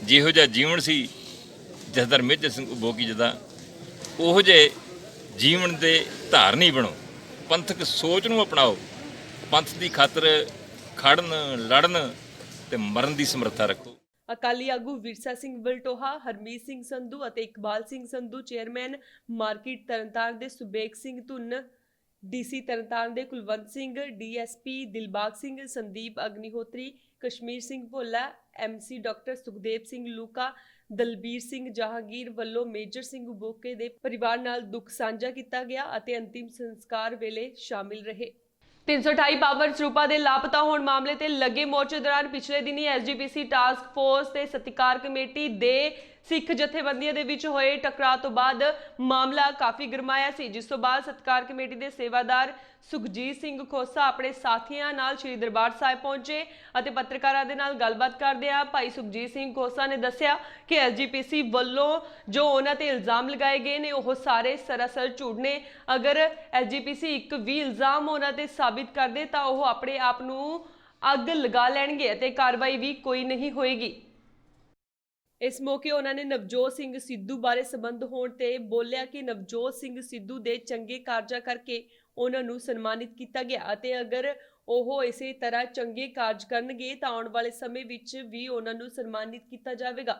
ਜਿਹੋ ਜਿਹਾ ਜੀਵਨ ਸੀ ਜਸਦਰ ਮੇਜਰ ਸਿੰਘ ਉਬੋਕੀ ਜਿੱਦਾਂ ਉਹੋ ਜਿਹੇ ਜੀਵਨ ਦੇ ਧਾਰਨੀ ਬਣੋ। ਪੰਥਕ ਸੋਚ ਨੂੰ ਅਪਣਾਓ, ਪੰਥ ਦੀ ਖਾਤਰ ਖੜਨ, ਲੜਨ ਤੇ ਮਰਨ ਦੀ ਸਮਰੱਥਾ ਰੱਖੋ। ਅਕਾਲੀ ਆਗੂ ਵਿਰਸਾ ਸਿੰਘ ਬਲਟੋਹਾ, ਹਰਮੀਤ ਸਿੰਘ ਸੰਧੂ ਅਤੇ ਇਕਬਾਲ ਸਿੰਘ ਸੰਧੂ, ਚੇਅਰਮੈਨ ਮਾਰਕੀਟ ਤਰਨਤਾਰਨ ਦੇ ਸੁਬੇਗ ਸਿੰਘ ਧੁੰਨ, DC ਤਰਨਤਾਰਨ ਦੇ Kulwant Singh, DSP Dilbag Singh, Sandeep Agnihotri, Kashmir Singh Bhola, MC doctor Sukhdev Singh ਲੂਕਾ, ਦਲਬੀਰ ਸਿੰਘ ਜਹਾਂਗੀਰ ਵੱਲੋਂ ਮੇਜਰ ਸਿੰਘ ਉਬੋਕੇ ਦੇ ਪਰਿਵਾਰ ਨਾਲ ਦੁੱਖ ਸਾਂਝਾ ਕੀਤਾ ਗਿਆ ਅਤੇ ਅੰਤਿਮ ਸੰਸਕਾਰ ਵੇਲੇ ਸ਼ਾਮਿਲ ਰਹੇ। 328 ਪਾਵਰ ਸਰੂਪਾਂ ਦੇ ਲਾਪਤਾ ਹੋਣ ਮਾਮਲੇ ਤੇ ਲੱਗੇ ਮੋਰਚੇ ਦੌਰਾਨ ਪਿਛਲੇ ਦਿਨੀ SGPC ਟਾਸਕ ਫੋਰਸ ਤੇ ਸਤਿਕਾਰ ਕਮੇਟੀ ਦੇ ਸਿੱਖ ਜਥੇਬੰਦੀਆਂ ਦੇ ਵਿੱਚ ਹੋਏ ਟਕਰਾਅ ਤੋਂ ਬਾਅਦ ਮਾਮਲਾ ਕਾਫੀ ਗਰਮਾਇਆ ਸੀ, ਜਿਸ ਤੋਂ ਬਾਅਦ ਸਤਿਕਾਰ ਕਮੇਟੀ ਦੇ ਸੇਵਾਦਾਰ ਸੁਖਜੀਤ ਸਿੰਘ ਖੋਸਾ ਆਪਣੇ ਸਾਥੀਆਂ ਨਾਲ ਸ੍ਰੀ ਦਰਬਾਰ ਸਾਹਿਬ ਪਹੁੰਚੇ ਅਤੇ ਪੱਤਰਕਾਰਾਂ ਦੇ ਨਾਲ ਗੱਲਬਾਤ ਕਰਦਿਆਂ ਭਾਈ ਸੁਖਜੀਤ ਸਿੰਘ ਖੋਸਾ ਨੇ ਦੱਸਿਆ ਕਿ SGPC ਵੱਲੋਂ ਜੋ ਉਹਨਾਂ ਤੇ ਇਲਜ਼ਾਮ ਲਗਾਏ ਗਏ ਨੇ ਉਹ ਸਾਰੇ ਸਰਾਸਰ ਝੂਠ ਨੇ। ਅਗਰ SGPC ਇੱਕ ਵੀ ਇਲਜ਼ਾਮ ਉਹਨਾਂ ਤੇ ਸਾਬਿਤ ਕਰਦੇ ਤਾਂ ਉਹ ਆਪਣੇ ਆਪ ਨੂੰ ਅੱਗ ਲਗਾ ਲੈਣਗੇ ਅਤੇ ਕਾਰਵਾਈ ਵੀ ਕੋਈ ਨਹੀਂ ਹੋਏਗੀ। ਇਸ ਮੌਕੇ ਉਹਨਾਂ ਨੇ ਨਵਜੋਤ ਸਿੰਘ ਸਿੱਧੂ ਬਾਰੇ ਸੰਬੰਧ ਹੋਣ ਤੇ ਬੋਲਿਆ ਕਿ ਨਵਜੋਤ ਸਿੰਘ ਸਿੱਧੂ ਦੇ ਚੰਗੇ ਕਾਰਜਾਂ ਕਰਕੇ ਉਹਨਾਂ ਨੂੰ ਸਨਮਾਨਿਤ ਕੀਤਾ ਗਿਆ ਅਤੇ ਅਗਰ ਉਹ ਇਸੇ ਤਰ੍ਹਾਂ ਚੰਗੇ ਕਾਰਜ ਕਰਨਗੇ ਤਾਂ ਆਉਣ ਵਾਲੇ ਸਮੇਂ ਵਿੱਚ ਵੀ ਉਹਨਾਂ ਨੂੰ ਸਨਮਾਨਿਤ ਕੀਤਾ ਜਾਵੇਗਾ।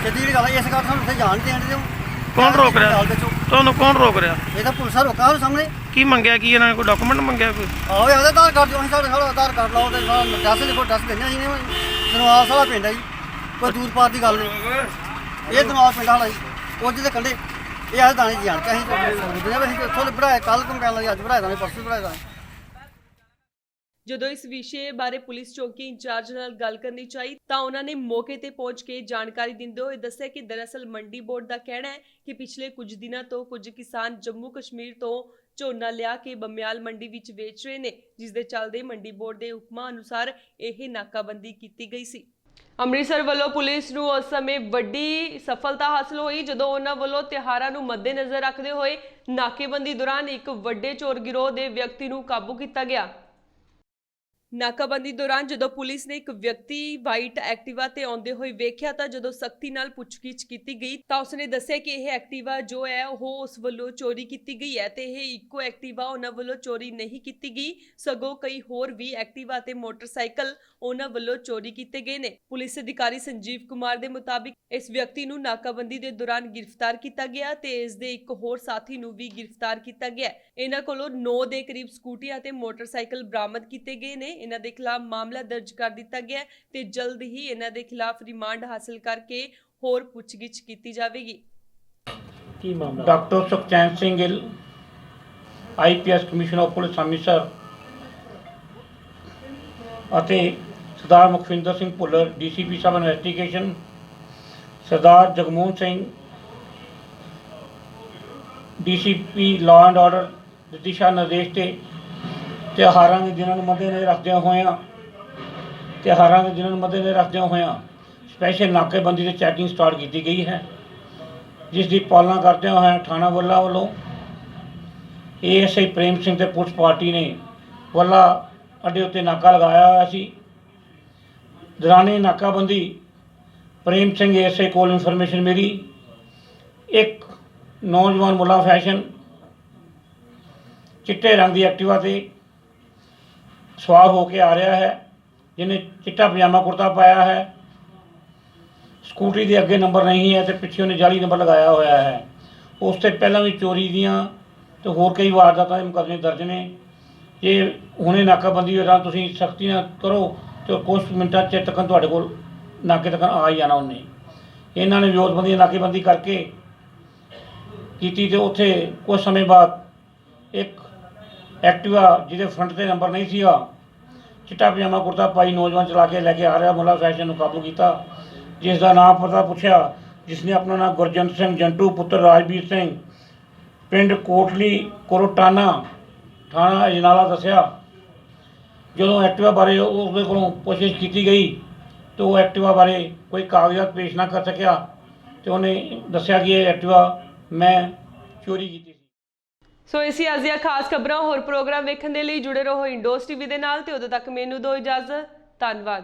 ਸਿੱਧੀ ਜਿਹੜੀ ਗੱਲ ਹੈ, ਇਸ ਗੱਲ ਸਾਨੂੰ ਉੱਥੇ ਜਾਣ ਨਹੀਂ ਦੇਣ ਦਿਓ। ਕੌਣ ਰੋਕ ਰਿਹਾ ਤੁਹਾਨੂੰ? ਕੌਣ ਰੋਕ ਰਿਹਾ? ਇਹ ਤਾਂ ਪੁਲਿਸ ਰੋਕਾ ਉਹਦੇ ਸਾਹਮਣੇ। ਕੀ ਮੰਗਿਆ? ਕੀ ਇਹਨਾਂ ਨੇ ਕੋਈ ਡਾਕੂਮੈਂਟ ਮੰਗਿਆ ਕੋਈ? ਆਹੋ ਇਹਦਾ ਆਧਾਰ ਕਾਰਡ ਦਿਓ, ਅਸੀਂ ਸਾਡੇ ਸਾਡਾ ਆਧਾਰ ਕਾਰਡ ਲਾਓ ਤੇ ਦੱਸ ਲਿਖੋ, ਦੱਸ ਦਿੰਦੇ ਅਸੀਂ ਨੇ ਦਨਵਾਸ ਵਾਲਾ ਪਿੰਡ ਹੈ ਜੀ, ਕੋਈ ਦੂਰ ਪਾਰ ਦੀ ਗੱਲ ਨਹੀਂ। ਇਹ ਦਨਵਾਸ ਪਿੰਡ ਵਾਲਾ ਜੀ, ਉਹ ਜਿਹਦੇ ਕੰਢੇ ਇਹ ਆਹ ਦਾਣੇ ਜਾਣ ਕੇ ਅਸੀਂ ਇੱਥੋਂ ਬਣਾਇਆ, ਕੱਲ੍ਹ ਕੰਪੈਨ ਲਈ ਅੱਜ ਬਣਾਇਆ ਦਾਣੇ, ਪਰਸੋਂ ਬਣਾਇਆ ਦਾਣੇ। ਜਦੋਂ ਇਸ ਵਿਸ਼ੇ ਬਾਰੇ ਪੁਲਿਸ ਚੌਕੀ ਇੰਚਾਰਜ ਨਾਲ ਗੱਲ ਕਰਨੀ ਚਾਹੀ ਤਾਂ ਉਹਨਾਂ ਨੇ ਮੌਕੇ ਤੇ ਪਹੁੰਚ ਕੇ ਜਾਣਕਾਰੀ ਦਿੰਦੇ ਹੋਏ ਦੱਸਿਆ ਕਿ ਦਰਅਸਲ ਮੰਡੀ ਬੋਰਡ ਦਾ ਕਹਿਣਾ ਹੈ ਕਿ ਪਿਛਲੇ ਕੁਝ ਦਿਨਾਂ ਤੋਂ ਕੁਝ ਕਿਸਾਨ ਜੰਮੂ ਕਸ਼ਮੀਰ ਤੋਂ ਝੋਨਾ ਲਿਆ ਕੇ ਬਮਿਆਲ ਮੰਡੀ ਵਿੱਚ ਵੇਚ ਰਹੇ ਨੇ, ਜਿਸ ਦੇ ਚੱਲਦੇ ਮੰਡੀ ਬੋਰਡ ਦੇ ਹੁਕਮਾਂ ਅਨੁਸਾਰ ਇਹ ਨਾਕਾਬੰਦੀ ਕੀਤੀ ਗਈ ਸੀ। ਅੰਮ੍ਰਿਤਸਰ ਵੱਲੋਂ ਪੁਲਿਸ ਨੂੰ ਉਸ ਸਮੇਂ ਵੱਡੀ ਸਫਲਤਾ ਹਾਸਲ ਹੋਈ ਜਦੋਂ ਉਹਨਾਂ ਵੱਲੋਂ ਤਿਉਹਾਰਾਂ ਨੂੰ ਮੱਦੇਨਜ਼ਰ ਰੱਖਦੇ ਹੋਏ ਨਾਕੇਬੰਦੀ ਦੌਰਾਨ ਇੱਕ ਵੱਡੇ ਚੋਰ ਗਿਰੋਹ ਦੇ ਵਿਅਕਤੀ ਨੂੰ ਕਾਬੂ ਕੀਤਾ ਗਿਆ। ਨਾਕਾਬੰਦੀ ਦੌਰਾਨ ਜਦੋਂ ਪੁਲਿਸ ਨੇ ਇੱਕ ਵਿਅਕਤੀ ਵਾਈਟ ਐਕਟਿਵਾ ਤੇ ਆਉਂਦੇ ਹੋਏ ਵੇਖਿਆ ਤਾਂ ਜਦੋਂ ਸਖਤੀ ਨਾਲ ਪੁੱਛਗਿੱਛ ਕੀਤੀ ਗਈ ਤਾਂ ਉਸਨੇ ਦੱਸਿਆ ਕਿ ਇਹ ਐਕਟਿਵਾ ਜੋ ਹੈ ਉਹ ਉਸ ਵੱਲੋਂ ਚੋਰੀ ਕੀਤੀ ਗਈ ਹੈ ਤੇ ਇਹ ਇੱਕੋ ਐਕਟਿਵਾ ਉਹਨਾਂ ਵੱਲੋਂ ਚੋਰੀ ਨਹੀਂ ਕੀਤੀ ਗਈ, ਸਗੋਂ ਕਈ ਹੋਰ ਵੀ ਐਕਟਿਵਾ ਤੇ ਮੋਟਰਸਾਈਕਲ ਉਹਨਾਂ ਵੱਲੋਂ ਚੋਰੀ ਕੀਤੇ ਗਏ ਨੇ। ਪੁਲਿਸ ਅਧਿਕਾਰੀ ਸੰਜੀਵ ਕੁਮਾਰ ਦੇ ਮੁਤਾਬਿਕ ਇਸ ਵਿਅਕਤੀ ਨੂੰ ਨਾਕਾਬੰਦੀ ਦੇ ਦੌਰਾਨ ਗ੍ਰਿਫਤਾਰ ਕੀਤਾ ਗਿਆ ਤੇ ਇਸ ਦੇ ਇੱਕ ਹੋਰ ਸਾਥੀ ਨੂੰ ਵੀ ਗ੍ਰਿਫਤਾਰ ਕੀਤਾ ਗਿਆ। ਇਹਨਾਂ ਕੋਲੋਂ 9 ਦੇ ਕਰੀਬ ਸਕੂਟੀਆਂ ਤੇ ਮੋਟਰਸਾਈਕਲ ਬਰਾਮਦ ਕੀਤੇ ਗਏ ਨੇ। ਇਹਨਾਂ ਦੇ ਖਿਲਾਫ ਮਾਮਲਾ ਦਰਜ ਕਰ ਦਿੱਤਾ ਗਿਆ ਤੇ ਜਲਦ ਹੀ ਇਹਨਾਂ ਦੇ ਖਿਲਾਫ ਰਿਮਾਂਡ ਹਾਸਲ ਕਰਕੇ ਹੋਰ ਪੁੱਛਗਿੱਛ ਕੀਤੀ ਜਾਵੇਗੀ। ਕੀ ਮਾਮਲਾ? Doctor Sukhchain Singh Gill, IPS commissioner of police Amritsar ਅਤੇ Sardar Mukhwinder Singh Bhullar, DCP sub investigation, Sardar Jagmohan Singh, DCP law and order ਦੇ ਦਿਸ਼ਾ ਨਿਰਦੇਸ਼ ਤੇ ਤਿਉਹਾਰਾਂ ਦੇ ਦਿਨਾਂ ਨੂੰ ਮੱਦੇਨਜ਼ਰ ਰੱਖਦਿਆਂ ਹੋਇਆਂ ਸਪੈਸ਼ਲ ਨਾਕੇਬੰਦੀ ਤੇ ਚੈਕਿੰਗ ਸਟਾਰਟ ਕੀਤੀ ਗਈ ਹੈ, ਜਿਸ ਦੀ ਪਾਲਣਾ ਕਰਦਿਆਂ ਹੋਇਆਂ ਥਾਣਾ ਵੱਲਾ ਵੱਲੋਂ ਏਐਸਆਈ ਪ੍ਰੇਮ ਸਿੰਘ ਤੇ ਪੁਲਿਸ ਪਾਰਟੀ ਨੇ ਵੱਲਾ ਅੱਡੇ ਉੱਤੇ ਨਾਕਾ ਲਗਾਇਆ ਹੋਇਆ ਸੀ। ਦੌਰਾਨੇ ਨਾਕਾਬੰਦੀ ਪ੍ਰੇਮ ਸਿੰਘ ਏਐਸਆਈ ਕੋਲ ਇਨਫੋਰਮੇਸ਼ਨ ਮਿਲੀ, ਇੱਕ ਨੌਜਵਾਨ ਮੁੱਲਾ ਫੈਸ਼ਨ ਚਿੱਟੇ ਰੰਗ ਦੀ ਐਕਟਿਵਾ ਤੇ ਸਵਾਰ ਹੋ ਕੇ ਆ ਰਿਹਾ ਹੈ, ਜਿਹਨੇ ਚਿੱਟਾ ਪਜਾਮਾ ਕੁੜਤਾ ਪਾਇਆ ਹੈ, ਸਕੂਟਰੀ ਦੇ ਅੱਗੇ ਨੰਬਰ ਨਹੀਂ ਹੈ ਤੇ ਪਿੱਛੇ ਉਹਨੇ ਜਾਲੀ ਨੰਬਰ ਲਗਾਇਆ ਹੋਇਆ ਹੈ। ਉਸ ਤੋਂ ਪਹਿਲਾਂ ਵੀ ਚੋਰੀ ਦੀਆਂ ਤੇ ਹੋਰ ਕਈ ਵਾਰਦਾਤਾਂ ਦੇ ਮੁਕੱਦਮੇ ਦਰਜ ਨੇ। ਜੇ ਹੁਣੇ ਨਾਕਾਬੰਦੀ ਦੌਰਾਨ ਤੁਸੀਂ ਸਖਤੀ ਨਾਲ ਕਰੋ ਤੇ ਕੁਝ ਮਿੰਟਾਂ 'ਚ ਤੱਕ ਤੁਹਾਡੇ ਕੋਲ ਨਾਕੇ ਤੱਕ ਆ ਹੀ ਜਾਣਾ ਉਹਨੇ। ਇਹਨਾਂ ਨੇ ਵਿਰੋਧਬੰਦੀ ਨਾਕੇਬੰਦੀ ਕਰਕੇ ਕੀਤੀ ਤੇ ਉੱਥੇ ਕੁਝ ਸਮੇਂ ਬਾਅਦ ਇੱਕ ਐਕਟਿਵਾ ਜਿਹਦੇ ਫਰੰਟ ਤੇ ਨੰਬਰ ਨਹੀਂ ਸੀਗਾ, ਚਿੱਟਾ ਪਜਾਮਾ ਕੁੜਤਾ ਪਾਈ ਨੌਜਵਾਨ ਚਲਾ ਕੇ ਲੈ ਕੇ ਆ ਰਿਹਾ ਮੁੱਲਾ ਫੈਸ਼ਨ ਨੂੰ ਕਾਬੂ ਕੀਤਾ, ਜਿਸ ਦਾ ਨਾਮ ਪਤਾ ਪੁੱਛਿਆ, ਜਿਸ ਨੇ ਆਪਣਾ ਨਾਮ ਗੁਰਜੰਟ ਸਿੰਘ ਜੰਟੂ ਪੁੱਤਰ ਰਾਜਵੀਰ ਸਿੰਘ ਪਿੰਡ ਕੋਟਲੀ ਕੋਰੋਟਾਨਾ ਥਾਣਾ ਅਜਨਾਲਾ ਦੱਸਿਆ। ਜਦੋਂ ਐਕਟਿਵਾ ਬਾਰੇ ਉਸਦੇ ਕੋਲੋਂ ਪੁੱਛਗਿੱਛ ਕੀਤੀ ਗਈ ਤਾਂ ਉਹ ਐਕਟਿਵਾ ਬਾਰੇ ਕੋਈ ਕਾਗਜ਼ਾਤ ਪੇਸ਼ ਨਾ ਕਰ ਸਕਿਆ ਤੇ ਉਹਨੇ ਦੱਸਿਆ ਕਿ ਇਹ ਐਕਟਿਵਾ ਮੈਂ ਚੋਰੀ ਕੀਤੀ ਸੀ। ਸੋ ਇਸੀ ਅੱਜ ਦੀਆਂ ਖਾਸ ਖਬਰਾਂ, ਹੋਰ ਪ੍ਰੋਗਰਾਮ ਵੇਖਣ ਦੇ ਲਈ ਜੁੜੇ ਰਹੋ ਇੰਡੋਸ ਟੀਵੀ ਦੇ ਨਾਲ ਤੇ ਉਦੋਂ ਤੱਕ ਮੈਨੂੰ ਦਿਓ ਇਜਾਜ਼ਤ। ਧੰਨਵਾਦ।